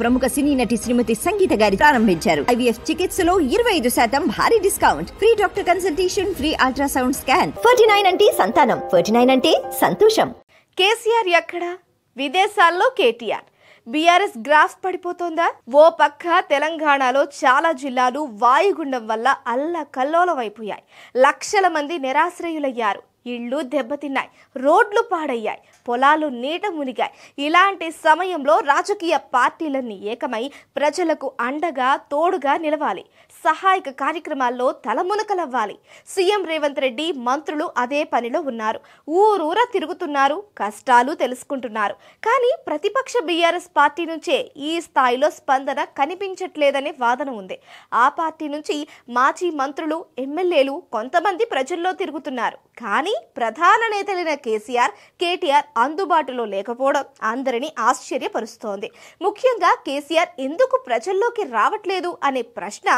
ప్రముఖ సినీ నటి శ్రీమతి సంగీత గారి ప్రారంభించారు. ఐవీఎఫ్ చికిత్సలో 25% భారీ discount, free doctor consultation, free ultrasound scan. 49 అంటే సంతానం, 49 అంటే సంతోషం. కేసీఆర్ ఎక్కడ? విదేశాల్లో కేటీఆర్. బీఆర్ఎస్ గ్రాఫ్ పడిపోతోందా? ఓ పక్క తెలంగాణలో చాలా జిల్లాలు వాయుగుండం వల్ల అల్లకల్లోలమైపోయాయి. లక్షల మంది నిరాశ్రయులయ్యారు. ఇళ్లు దెబ్బతిన్నాయి, రోడ్లు పాడయ్యాయి, పొలాలు నీట మునిగాయి. ఇలాంటి సమయంలో రాజకీయ పార్టీలన్నీ ఏకమై ప్రజలకు అండగా తోడుగా నిలవాలి. సహాయక కార్యక్రమాల్లో తలమునకలవ్వాలి. సీఎం రేవంత్ రెడ్డి, మంత్రులు అదే పనిలో ఉన్నారు. ఊరూరా తిరుగుతున్నారు, కష్టాలు తెలుసుకుంటున్నారు. కానీ ప్రతిపక్ష బీఆర్ఎస్ పార్టీ నుంచే ఈ స్థాయిలో స్పందన కనిపించట్లేదనే వాదన ఉంది. ఆ పార్టీ నుంచి మాజీ మంత్రులు, ఎమ్మెల్యేలు కొంతమంది ప్రజల్లో తిరుగుతున్నారు. కానీ ప్రధాన నేతలైన కేసీఆర్, కేటీఆర్ అందుబాటులో లేకపోవడం అందరినీ ఆశ్చర్యపరుస్తోంది. ముఖ్యంగా కేసీఆర్ ఎందుకు ప్రజల్లోకి రావట్లేదు అనే ప్రశ్న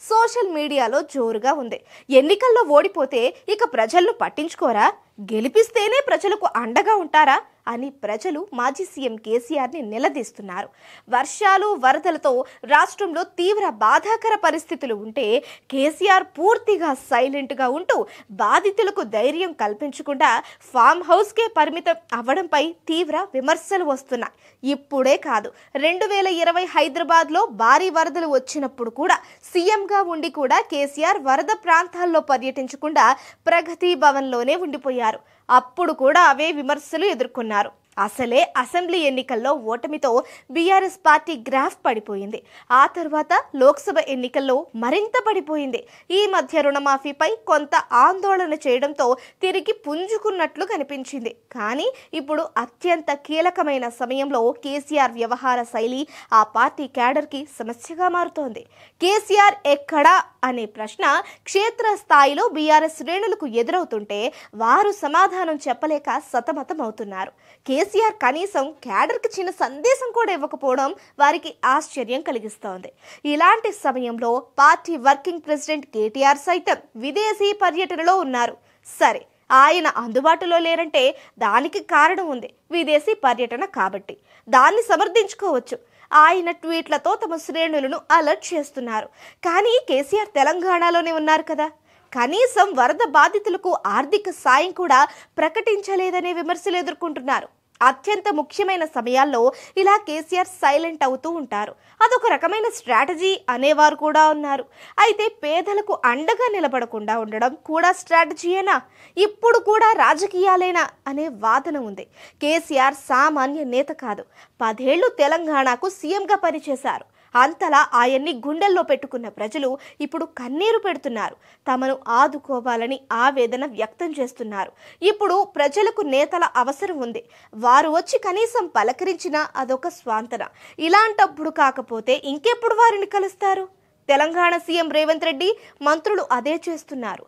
సోషల్ మీడియాలో జోరుగా ఉంది. ఎన్నికల్లో ఓడిపోతే ఇక ప్రజలను పట్టించుకోరా? గెలిపిస్తేనే ప్రజలకు అండగా ఉంటారా అని ప్రజలు మాజీ సీఎం కేసీఆర్ని నిలదీస్తున్నారు. వర్షాలు, వరదలతో రాష్ట్రంలో తీవ్ర బాధాకర పరిస్థితులు ఉంటే కేసీఆర్ పూర్తిగా సైలెంట్గా ఉంటూ బాధితులకు ధైర్యం కల్పించకుండా ఫామ్ హౌస్కే పరిమితం అవ్వడంపై తీవ్ర విమర్శలు వస్తున్నాయి. ఇప్పుడే కాదు, 2020 హైదరాబాద్లో భారీ వరదలు వచ్చినప్పుడు కూడా సీఎంగా ఉండి కూడా కేసీఆర్ వరద ప్రాంతాల్లో పర్యటించకుండా ప్రగతి భవన్లోనే ఉండిపోయారు. అప్పుడు కూడా అవే విమర్శలు ఎదుర్కొన్నారు. అసలే అసెంబ్లీ ఎన్నికల్లో ఓటమితో బీఆర్ఎస్ పార్టీ గ్రాఫ్ పడిపోయింది. ఆ తర్వాత లోక్సభ ఎన్నికల్లో మరింత పడిపోయింది. ఈ మధ్య రుణమాఫీపై కొంత ఆందోళన చేయడంతో తిరిగి పుంజుకున్నట్లు కనిపించింది. కానీ ఇప్పుడు అత్యంత కీలకమైన సమయంలో కేసీఆర్ వ్యవహార శైలి ఆ పార్టీ క్యాడర్కి సమస్యగా మారుతోంది. కేసీఆర్ ఎక్కడా అనే ప్రశ్న క్షేత్రస్థాయిలో బీఆర్ఎస్ శ్రేణులకు ఎదురవుతుంటే వారు సమాధానం చెప్పలేక సతమతమవుతున్నారు. కేసీఆర్ కనీసం క్యాడర్కి చిన్న సందేశం కూడా ఇవ్వకపోవడం వారికి ఆశ్చర్యం కలిగిస్తోంది. ఇలాంటి సమయంలో పార్టీ వర్కింగ్ ప్రెసిడెంట్ కేటీఆర్ సైతం విదేశీ పర్యటనలో ఉన్నారు. సరే, ఆయన అందుబాటులో లేరంటే దానికి కారణం ఉంది, విదేశీ పర్యటన కాబట్టి. దాన్ని సమర్థించుకోవచ్చు. ఆయన ట్వీట్లతో తమ శ్రేణులను అలర్ట్ చేస్తున్నారు. కానీ కేసీఆర్ తెలంగాణలోనే ఉన్నారు కదా, కనీసం వరద బాధితులకు ఆర్థిక సాయం కూడా ప్రకటించలేదనే విమర్శలు ఎదుర్కొంటున్నారు. అత్యంత ముఖ్యమైన సమయాల్లో ఇలా కేసీఆర్ సైలెంట్ అవుతూ ఉంటారు. అదొక రకమైన స్ట్రాటజీ అనేవారు కూడా ఉన్నారు. అయితే పేదలకు అండగా నిలబడకుండా ఉండడం కూడా స్ట్రాటజీయేనా? ఇప్పుడు కూడా రాజకీయాలేనా అనే వాదన ఉంది. కేసీఆర్ సామాన్య నేత కాదు. 10 ఏళ్లు తెలంగాణకు సీఎంగా పనిచేశారు. అంతలా ఆయన్ని గుండెల్లో పెట్టుకున్న ప్రజలు ఇప్పుడు కన్నీరు పెడుతున్నారు. తమను ఆదుకోవాలని ఆవేదన వ్యక్తం చేస్తున్నారు. ఇప్పుడు ప్రజలకు నేతల అవసరం ఉంది. వారు వచ్చి కనీసం పలకరించినా అదొక స్వాంతన. ఇలాంటప్పుడు కాకపోతే ఇంకెప్పుడు వారిని కలుస్తారు? తెలంగాణ సీఎం రేవంత్ రెడ్డి, మంత్రులు అదే చేస్తున్నారు.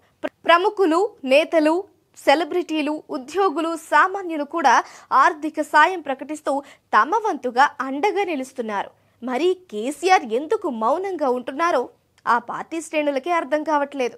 ప్రముఖులు, నేతలు, సెలబ్రిటీలు, ఉద్యోగులు, సామాన్యులు కూడా ఆర్థిక సాయం ప్రకటిస్తూ తమ వంతుగా అండగా నిలుస్తున్నారు. మరి కేసీఆర్ ఎందుకు మౌనంగా ఉంటున్నారో ఆ పార్టీ శ్రేణులకే అర్థం కావట్లేదు.